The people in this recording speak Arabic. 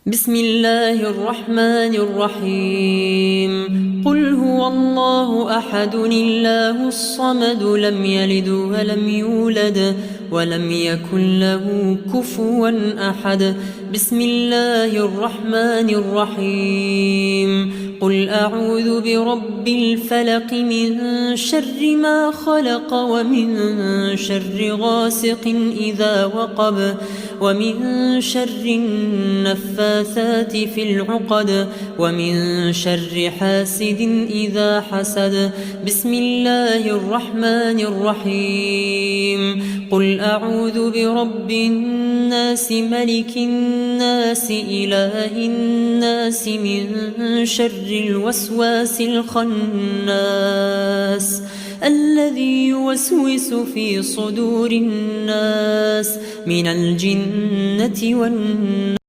بسم الله الرحمن الرحيم. قل هو الله أحد الله الصمد لم يلد ولم يولد ولم يكن له كفوا أحد. بسم الله الرحمن الرحيم. قل أعوذ برب الفلق من شر ما خلق ومن شر غاسق إذا وقب ومن شر النفاثات في العقد ومن شر حاسد إذا حسد. بسم الله الرحمن الرحيم. قل أعوذ برب الناس ملك الناس إله الناس من شر الوسواس الخناس الذي يوسوس في صدور الناس من الجنة والناس.